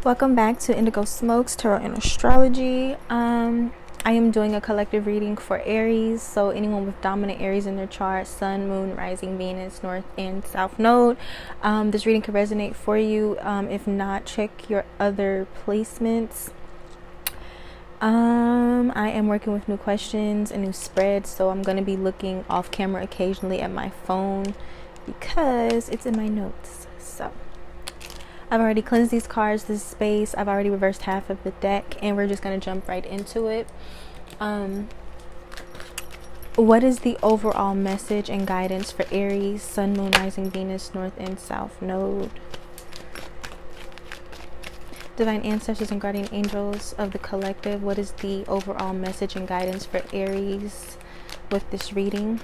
Welcome back to IndigoSmokes Tarot and Astrology. I am doing a collective reading for Aries, so anyone with dominant Aries in their chart, Sun, Moon, Rising, Venus, North and South Node. This reading could resonate for you. If not, check your other placements. I am working with new questions and new spreads, so I'm going to be looking off camera occasionally at my phone because it's in my notes. So I've already cleansed these cards, this space. I've already reversed half of the deck, and we're just going to jump right into it. What is the overall message and guidance for Aries, Sun, Moon, Rising, Venus, North and South Node? Divine ancestors and guardian angels of the collective, what is the overall message and guidance for Aries with this reading?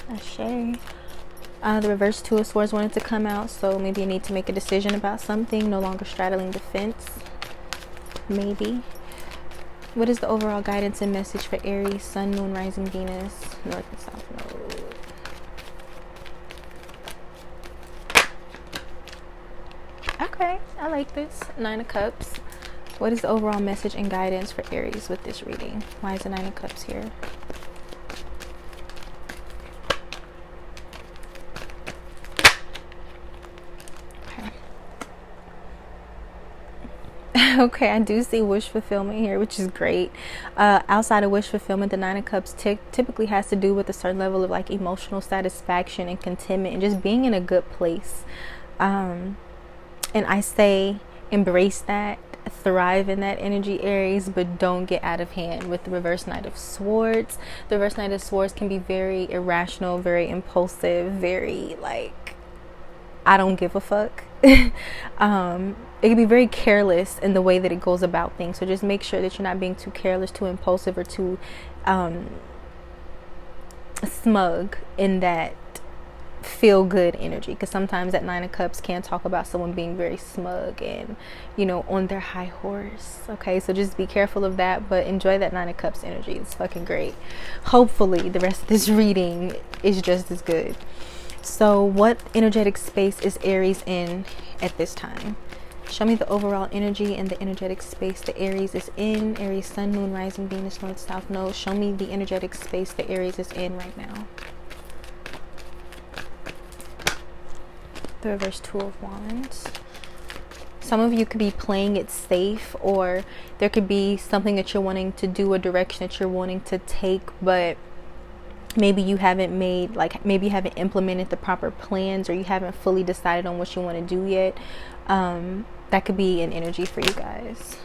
Ashe. The reverse Two of Swords wanted to come out, so maybe you need to make a decision about something, no longer straddling the fence. Maybe. What is the overall guidance and message for Aries, Sun, Moon, Rising, Venus, North and South Node? Okay, I like this. Nine of Cups. What is the overall message and guidance for Aries with this reading? Why is the Nine of Cups here? Okay, I do see wish fulfillment here, which is great. Outside of wish fulfillment, the Nine of Cups typically has to do with a certain level of like emotional satisfaction and contentment and just being in a good place. And I say embrace that, thrive in that energy, Aries, but don't get out of hand with the reverse Knight of Swords. The reverse Knight of Swords can be very irrational, very impulsive, very like, I don't give a fuck. It can be very careless in the way that it goes about things. So just make sure that you're not being too careless, too impulsive, or too smug in that feel good energy, because sometimes that Nine of Cups can talk about someone being very smug and, you know, on their high horse. Okay, so just be careful of that, but enjoy that Nine of Cups energy. It's fucking great. Hopefully the rest of this reading is just as good. So what energetic space is Aries in at this time? Show me the overall energy and the energetic space that Aries is in. Aries, Sun, Moon, Rising, Venus, North, South Node. Show me the energetic space that Aries is in right now. The reverse Two of Wands. Some of you could be playing it safe, or there could be something that you're wanting to do, a direction that you're wanting to take, but maybe you haven't made, like, maybe you haven't implemented the proper plans, or you haven't fully decided on what you want to do yet. That could be an energy for you guys.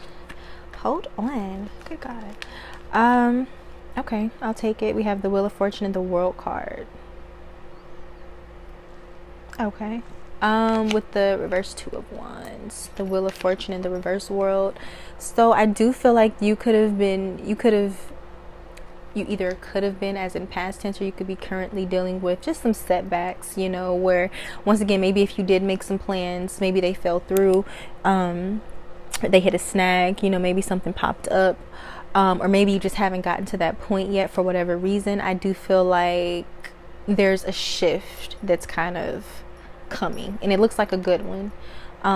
Hold on. Good God. Okay, I'll take it. We have the Wheel of Fortune and the World card. Okay. With the reverse Two of Wands, the Wheel of Fortune and the reverse World. So I do feel like you either could have been, as in past tense, or you could be currently dealing with just some setbacks, you know, where once again, maybe if you did make some plans, maybe they fell through, they hit a snag, you know, maybe something popped up, or maybe you just haven't gotten to that point yet for whatever reason. I do feel like there's a shift that's kind of coming, and it looks like a good one.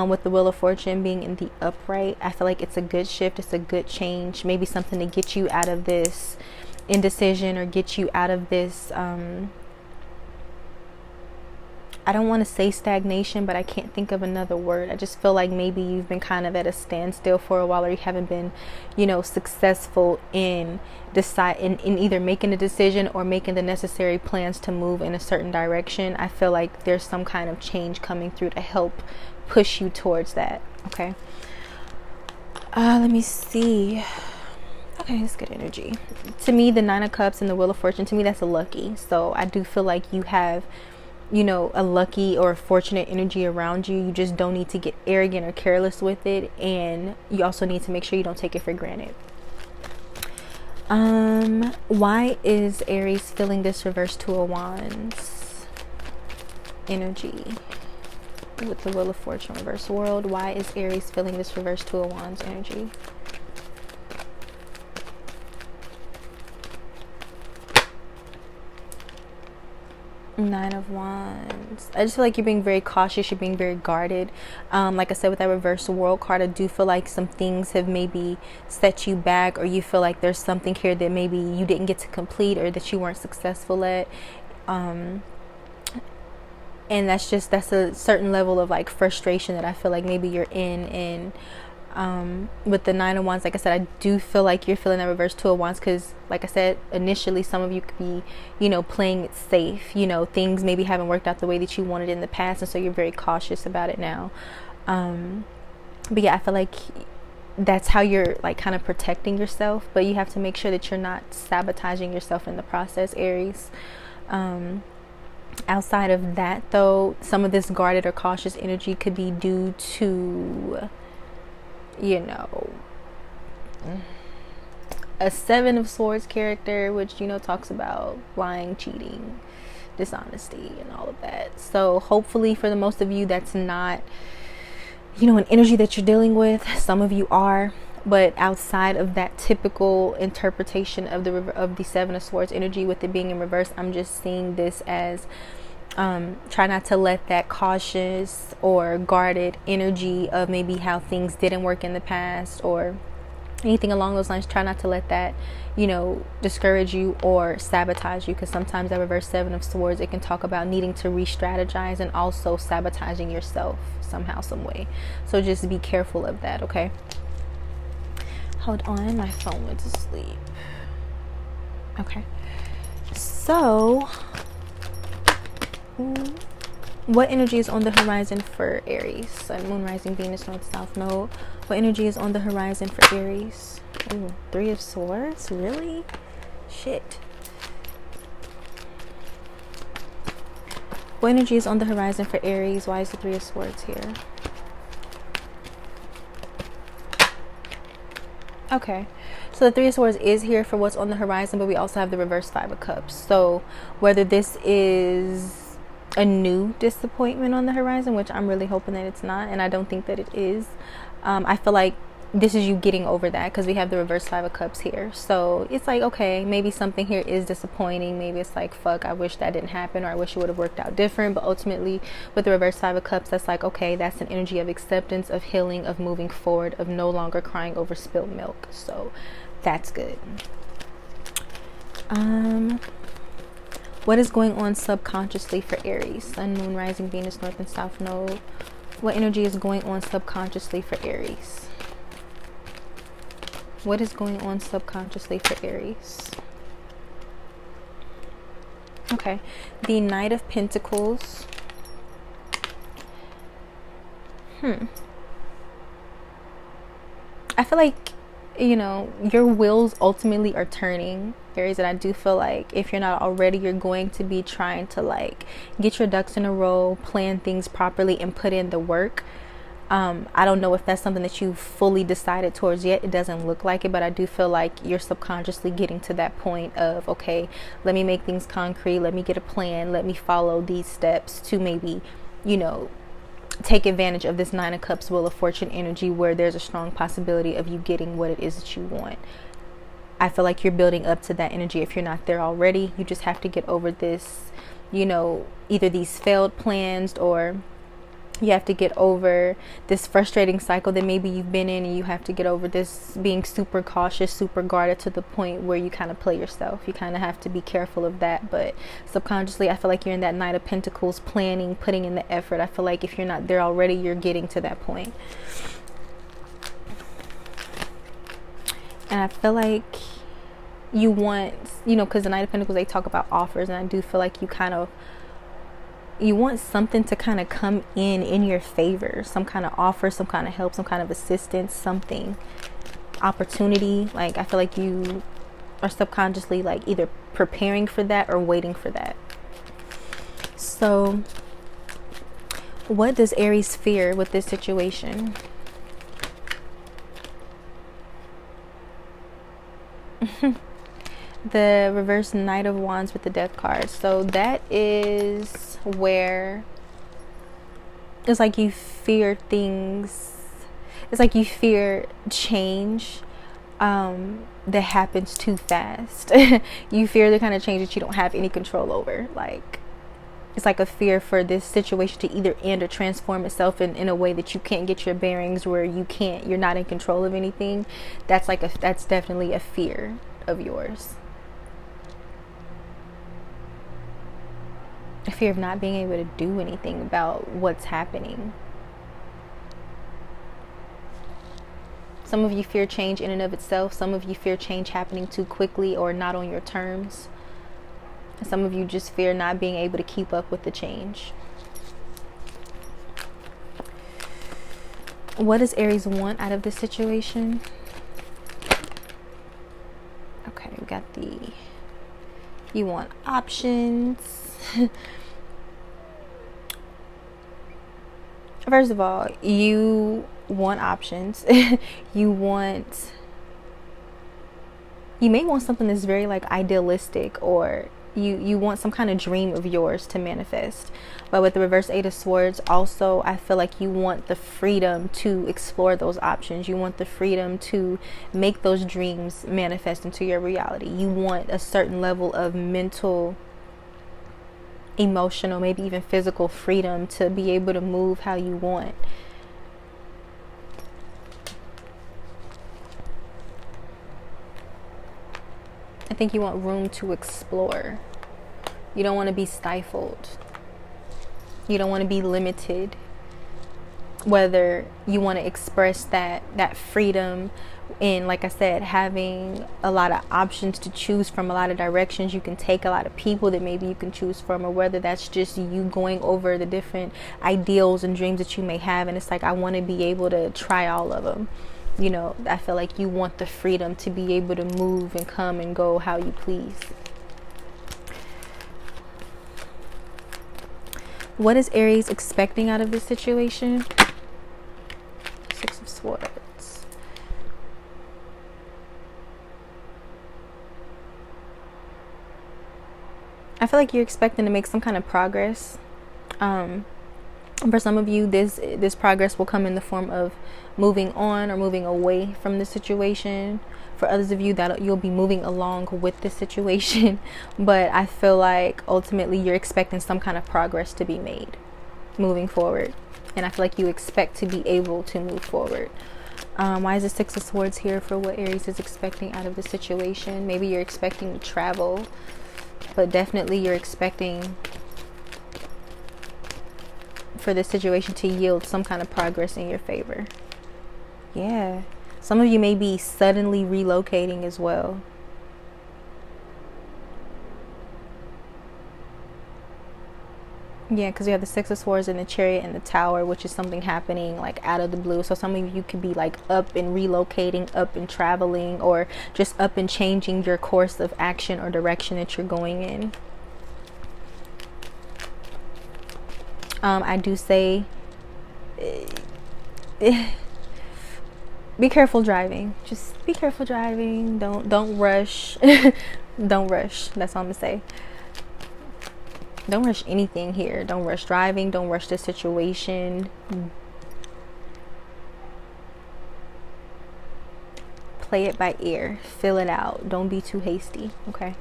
With the Wheel of Fortune being in the upright, I feel like it's a good shift, it's a good change, maybe something to get you out of this indecision, or get you out of this I don't want to say stagnation, but I can't think of another word. I just feel like maybe you've been kind of at a standstill for a while, or you haven't been, you know, successful in either making a decision or making the necessary plans to move in a certain direction. I feel like there's some kind of change coming through to help push you towards that. Okay, let me see. Okay, it's good energy. To me, the Nine of Cups and the Wheel of Fortune, to me, that's a lucky. So I do feel like you have, you know, a lucky or a fortunate energy around you. You just don't need to get arrogant or careless with it. And you also need to make sure you don't take it for granted. Why is Aries feeling this reverse Two of Wands energy with the Wheel of Fortune reverse World? Why is Aries feeling this reverse Two of Wands energy? Nine of Wands. I just feel like you're being very cautious. You're being very guarded. Like I said, with that reverse world card, I do feel like some things have maybe set you back, or you feel like there's something here that maybe you didn't get to complete or that you weren't successful at. And that's a certain level of like frustration that I feel like maybe you're in. With the Nine of Wands, like I said, I do feel like you're feeling that reverse Two of Wands, because like I said, initially some of you could be, playing it safe. Things maybe haven't worked out the way that you wanted in the past, and so you're very cautious about it now. But yeah, I feel like that's how you're like kind of protecting yourself, but you have to make sure that you're not sabotaging yourself in the process, Aries. Outside of that though, some of this guarded or cautious energy could be due to a Seven of Swords character, which talks about lying, cheating, dishonesty, and all of that. So hopefully for the most of you, that's not an energy that you're dealing with. Some of you are, but outside of that typical interpretation of the Seven of Swords energy, with it being in reverse, I'm just seeing this as try not to let that cautious or guarded energy of maybe how things didn't work in the past or anything along those lines, try not to let that discourage you or sabotage you, because sometimes that reverse Seven of Swords, it can talk about needing to re-strategize and also sabotaging yourself somehow, some way. So just be careful of that, okay? Hold on, my phone went to sleep. Okay, so what energy is on the horizon for Aries? Sun, Moon, Rising, Venus, North, South Node. What energy is on the horizon for Aries? Ooh, Three of Swords? Really? Shit. What energy is on the horizon for Aries? Why is the Three of Swords here? Okay, so the Three of Swords is here for what's on the horizon, but we also have the reverse Five of Cups. So whether this is a new disappointment on the horizon, which I'm really hoping that it's not, and I don't think that it is, I feel like this is you getting over that, because we have the reverse Five of Cups here. So it's like, okay, maybe something here is disappointing. Maybe it's like, fuck, I wish that didn't happen, or I wish it would have worked out different. But ultimately with the reverse Five of Cups, that's like, okay, that's an energy of acceptance, of healing, of moving forward, of no longer crying over spilled milk. So that's good. What is going on subconsciously for Aries? Sun, Moon, Rising, Venus, North and South Node. What energy is going on subconsciously for Aries? What is going on subconsciously for Aries? Okay, the Knight of Pentacles. I feel like, your wheels ultimately are turning, Aries, and I do feel like if you're not already, you're going to be trying to like get your ducks in a row, plan things properly, and put in the work. I don't know if that's something that you've fully decided towards yet. It doesn't look like it, but I do feel like you're subconsciously getting to that point of, okay, let me make things concrete, let me get a plan, let me follow these steps to maybe, take advantage of this Nine of Cups, Wheel of Fortune energy, where there's a strong possibility of you getting what it is that you want. I feel like you're building up to that energy. If you're not there already, you just have to get over this, either these failed plans, or you have to get over this frustrating cycle that maybe you've been in, and you have to get over this being super cautious, super guarded, to the point where you kind of play yourself. You kind of have to be careful of that. But subconsciously, I feel like you're in that Knight of Pentacles, planning, putting in the effort. I feel like if you're not there already, you're getting to that point. And I feel like you want, because the Knight of Pentacles, they talk about offers, and I do feel like you want something to kind of come in your favor, some kind of offer, some kind of help, some kind of assistance, something, opportunity. Like, I feel like you are subconsciously like either preparing for that or waiting for that. So what does Aries fear with this situation? The reverse Knight of Wands with the Death card. So that is where it's like you fear things. It's like you fear change that happens too fast. You fear the kind of change that you don't have any control over. Like, It's like a fear for this situation to either end or transform itself in a way that you can't get your bearings, where you're not in control of anything. That's definitely a fear of yours. A fear of not being able to do anything about what's happening. Some of you fear change in and of itself. Some of you fear change happening too quickly or not on your terms. Some of you just fear not being able to keep up with the change. What does Aries want out of this situation? Okay, we got you want options. First of all, you want options. You may want something that's very like idealistic, or you want some kind of dream of yours to manifest. But with the reverse 8 of Swords, also I feel like you want the freedom to explore those options. You want the freedom to make those dreams manifest into your reality. You want a certain level of mental, emotional, maybe even physical freedom to be able to move how you want. I think you want room to explore. You don't want to be stifled. You don't want to be limited. Whether you want to express that freedom in, like I said, having a lot of options to choose from, a lot of directions you can take, a lot of people that maybe you can choose from, or whether that's just you going over the different ideals and dreams that you may have, and it's like, I want to be able to try all of them. You know, I feel like you want the freedom to be able to move and come and go how you please. What is Aries expecting out of this situation? 6 of Swords. I feel like you're expecting to make some kind of progress. For some of you, this progress will come in the form of moving on or moving away from the situation. For others of you, that you'll be moving along with the situation. But I feel like ultimately you're expecting some kind of progress to be made moving forward. And I feel like you expect to be able to move forward. Why is the 6 of Swords here for what Aries is expecting out of the situation? Maybe you're expecting to travel, but definitely you're expecting for this situation to yield some kind of progress in your favor. Yeah, some of you may be suddenly relocating as well. Yeah, because you have the 6 of Swords and the Chariot and the Tower, which is something happening like out of the blue. So some of you could be like up and relocating, up and traveling, or just up and changing your course of action or direction that you're going in. I do say be careful driving. Just be careful driving. Don't rush. Don't rush. That's all I'm gonna say. Don't rush anything here. Don't rush driving. Don't rush the situation. Play it by ear. Fill it out. Don't be too hasty. Okay.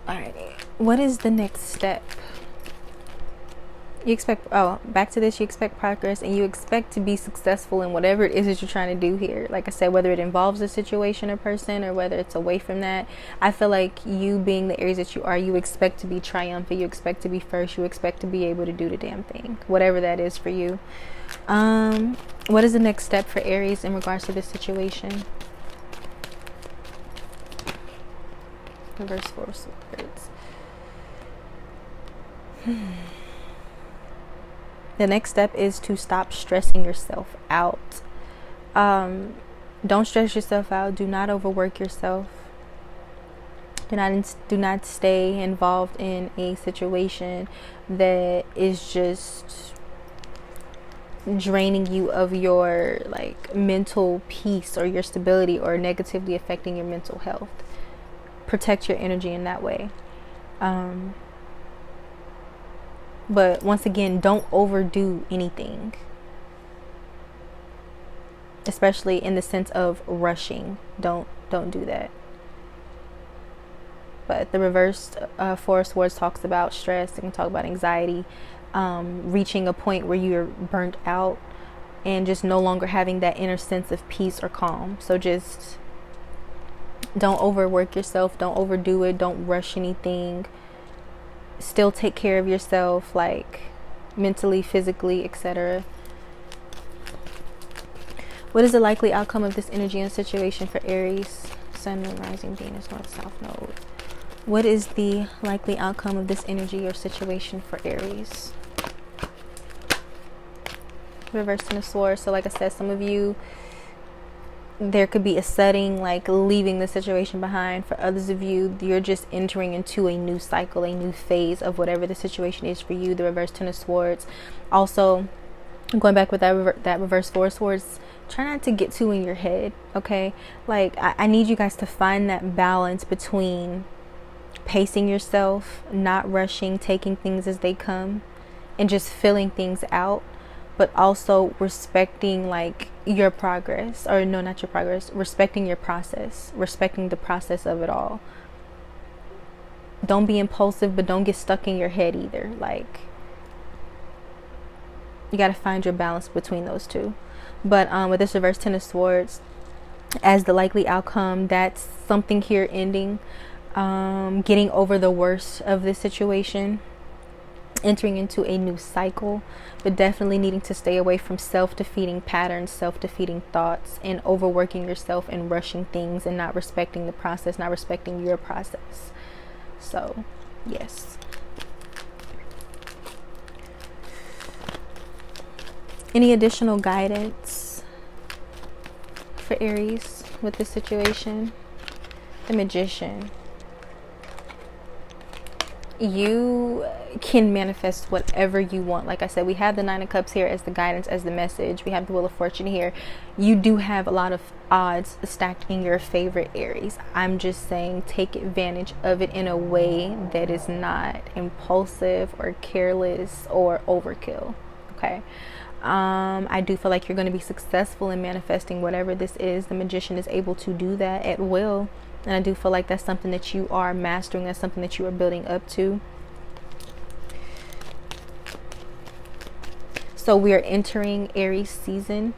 Alrighty. What is the next step? You expect, back to this, you expect progress and you expect to be successful in whatever it is that you're trying to do here. Like I said, whether it involves a situation or person or whether it's away from that, I feel like you being the Aries that you are, you expect to be triumphant, you expect to be first, you expect to be able to do the damn thing, whatever that is for you. What is the next step for Aries in regards to this situation? Reverse 4 of Swords. The next step is to stop stressing yourself out. Don't stress yourself out. Do not overwork yourself. Do not stay involved in a situation that is just draining you of your like mental peace or your stability, or negatively affecting your mental health. Protect your energy in that way. But once again, don't overdo anything, especially in the sense of rushing. Don't do that. but the reversed Four of Swords talks about stress. It can talk about anxiety, reaching a point where you're burnt out and just no longer having that inner sense of peace or calm. So just don't overwork yourself, don't overdo it, don't rush anything. Still take care of yourself, like mentally, physically, etc. What is the likely outcome of this energy and situation for Aries, Sun, Moon, Rising, Venus, North, South Node? What is the likely outcome of this energy or situation for Aries? Reverse Ten of Swords. So like I said, some of you, there could be a setting, like leaving the situation behind. For others of you, you're just entering into a new cycle, a new phase of whatever the situation is for you. The reverse Ten of Swords. Also, going back with that reverse Four of Swords, try not to get too in your head, okay? Like, I need you guys to find that balance between pacing yourself, not rushing, taking things as they come, and just filling things out, but also respecting, like, your progress. Or no, not your progress, respecting your process, respecting the process of it all. Don't be impulsive, but don't get stuck in your head either. Like, you got to find your balance between those two. But with this reverse Ten of Swords as the likely outcome, that's something here ending, getting over the worst of this situation, entering into a new cycle, but definitely needing to stay away from self-defeating patterns, self-defeating thoughts, and overworking yourself and rushing things and not respecting the process, not respecting your process. So, yes. Any additional guidance for Aries with this situation? The Magician. You can manifest whatever you want. Like I said, we have the Nine of Cups here as the guidance, as the message. We have the Wheel of Fortune here. You do have a lot of odds stacked in your favor, Aries. I'm just saying, take advantage of it in a way that is not impulsive or careless or overkill. Okay. I do feel like you're going to be successful in manifesting whatever this is. The Magician is able to do that at will. And I do feel like that's something that you are mastering. That's something that you are building up to. So we are entering Aries season.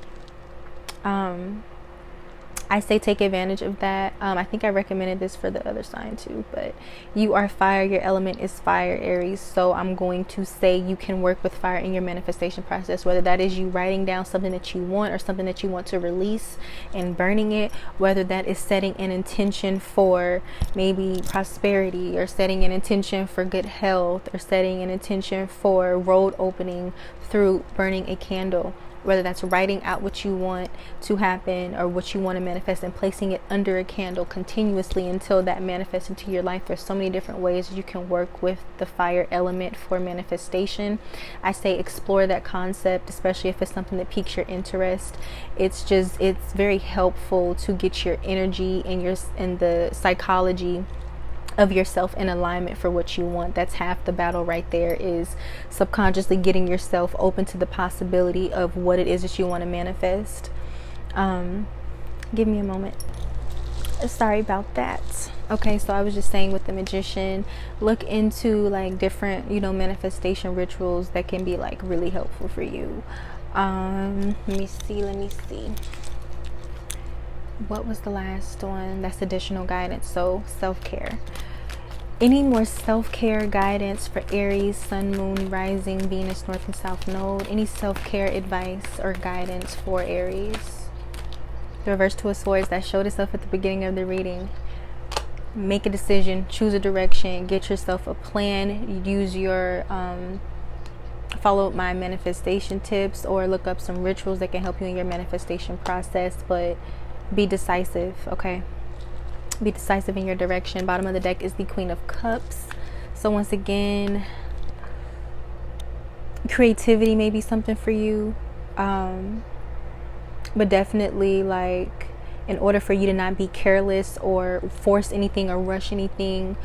I say take advantage of that. I think I recommended this for the other sign too, but you are fire. Your element is fire, Aries. So I'm going to say you can work with fire in your manifestation process, whether that is you writing down something that you want or something that you want to release and burning it, whether that is setting an intention for maybe prosperity, or setting an intention for good health, or setting an intention for road opening through burning a candle. Whether that's writing out what you want to happen or what you want to manifest and placing it under a candle continuously until that manifests into your life. There's so many different ways you can work with the fire element for manifestation. I say explore that concept, especially if it's something that piques your interest. It's very helpful to get your energy and the psychology of yourself in alignment for what you want. That's half the battle right there, is subconsciously getting yourself open to the possibility of what it is that you want to manifest. Give me a moment. Sorry about that. Okay, so I was just saying with the Magician, look into like different, manifestation rituals that can be like really helpful for you. Let me see. What was the last one? That's additional guidance. So self-care. Any more self-care guidance for Aries, Sun, Moon, Rising, Venus, North and South Node? Any self-care advice or guidance for Aries? The reverse Two of Swords that showed itself at the beginning of the reading. Make a decision, choose a direction, get yourself a plan, use your follow my manifestation tips, or look up some rituals that can help you in your manifestation process, but be decisive, okay? Be decisive in your direction. Bottom of the deck is the Queen of Cups. So once again, creativity may be something for you, but definitely like in order for you to not be careless or force anything or rush anything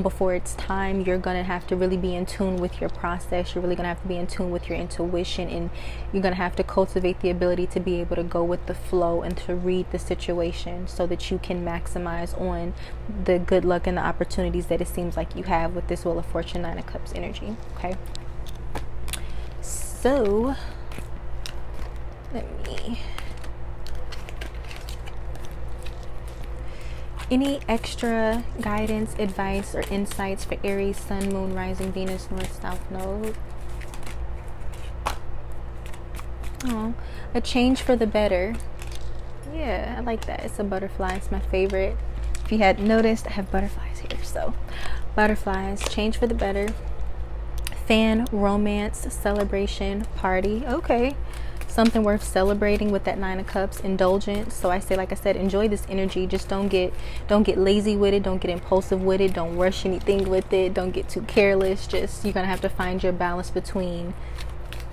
before it's time, you're gonna have to really be in tune with your process. You're really gonna have to be in tune with your intuition, and you're gonna have to cultivate the ability to be able to go with the flow and to read the situation so that you can maximize on the good luck and the opportunities that it seems like you have with this Wheel of Fortune, 9 of Cups energy. Okay, so let me... Any extra guidance, advice, or insights for Aries, Sun, Moon, Rising, Venus, North, South Node? Oh, a change for the better. Yeah, I like that. It's a butterfly. It's my favorite. If you had noticed, I have butterflies here. So, butterflies, change for the better. Fan, romance, celebration, party. Okay. Something worth celebrating with that 9 of Cups, indulgence. So I say, like I said, enjoy this energy. Just don't get lazy with it. Don't get impulsive with it. Don't rush anything with it. Don't get too careless. Just, you're gonna have to find your balance between,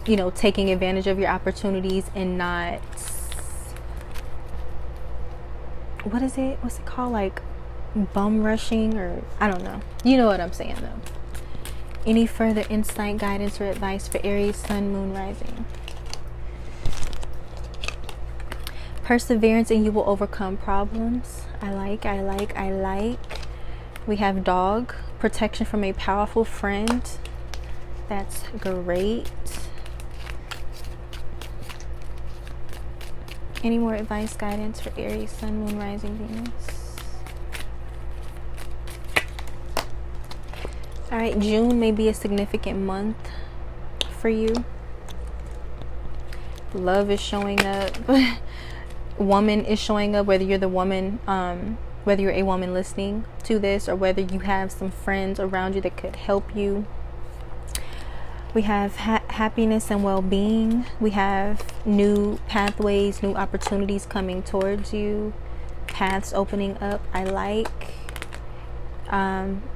you know, taking advantage of your opportunities and not, what's it called, like bum rushing, or I don't know, you know what I'm saying though. Any further insight, guidance, or advice for Aries, Sun, Moon, Rising? Perseverance and you will overcome problems. I like. We have dog, protection from a powerful friend. That's great. Any more advice, guidance for Aries, Sun, Moon, Rising, Venus? All right, June may be a significant month for you. Love is showing up. Woman is showing up, whether you're the woman, whether you're a woman listening to this, or whether you have some friends around you that could help you. We have happiness and well-being. We have new pathways, new opportunities coming towards you, paths opening up. I like.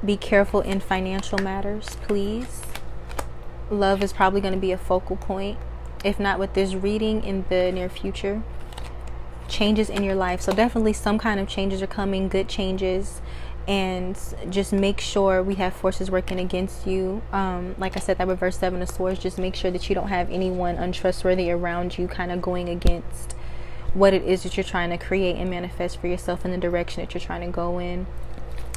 Be careful in financial matters, please. Love is probably going to be a focal point, if not with this reading, in the near future. Changes in your life, so definitely some kind of changes are coming, good changes, and just make sure, we have forces working against you. Like I said, that reverse 7 of Swords, just make sure that you don't have anyone untrustworthy around you kind of going against what it is that you're trying to create and manifest for yourself in the direction that you're trying to go in.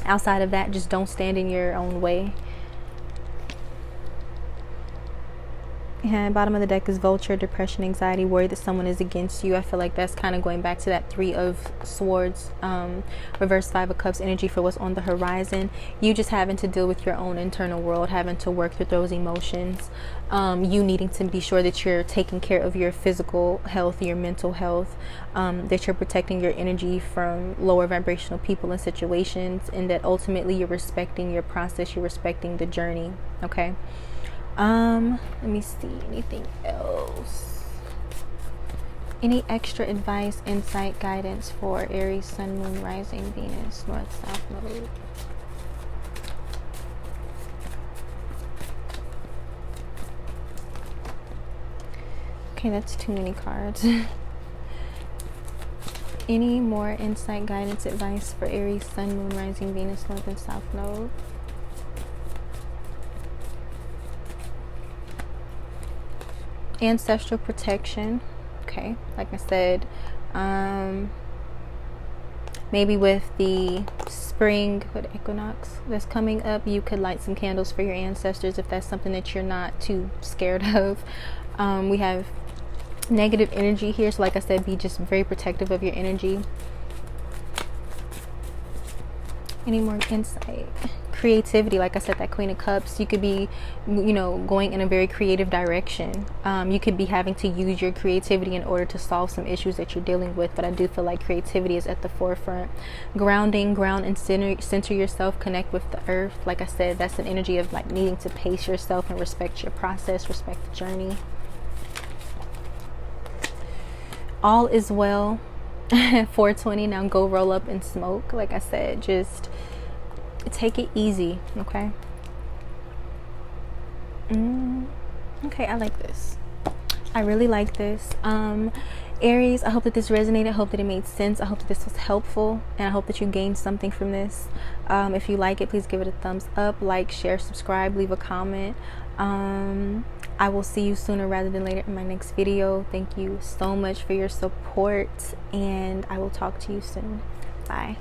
Outside of that, just don't stand in your own way. And bottom of the deck is vulture, depression, anxiety, worry that someone is against you. I feel like that's kind of going back to that 3 of Swords, reverse 5 of Cups energy for what's on the horizon. You just having to deal with your own internal world, having to work through those emotions. You needing to be sure that you're taking care of your physical health, your mental health, that you're protecting your energy from lower vibrational people and situations, and that ultimately you're respecting your process, you're respecting the journey. Okay. Let me see, anything else? Any extra advice, insight, guidance for Aries, Sun, Moon, Rising, Venus, North, South Node? Okay, that's too many cards. Any more insight, guidance, advice for Aries, Sun, Moon, Rising, Venus, North, and South Node? Ancestral protection. Okay, like I said, maybe with the spring equinox that's coming up, you could light some candles for your ancestors if that's something that you're not too scared of. We have negative energy here, so like I said, be just very protective of your energy. Any more insight? Creativity, like I said, that Queen of Cups, you could be, you know, going in a very creative direction. You could be having to use your creativity in order to solve some issues that you're dealing with, but I do feel like creativity is at the forefront. Ground and center yourself, connect with the earth. Like I said, that's an energy of like needing to pace yourself and respect your process, respect the journey. All is well. 420, now go roll up and smoke. Like I said, just take it easy, okay? Okay, I like this. I really like this. Aries, I hope that this resonated. I hope that it made sense. I hope that this was helpful, and I hope that you gained something from this. If you like it, please give it a thumbs up, like, share, subscribe, leave a comment. I will see you sooner rather than later in my next video. Thank you so much for your support, and I will talk to you soon. Bye.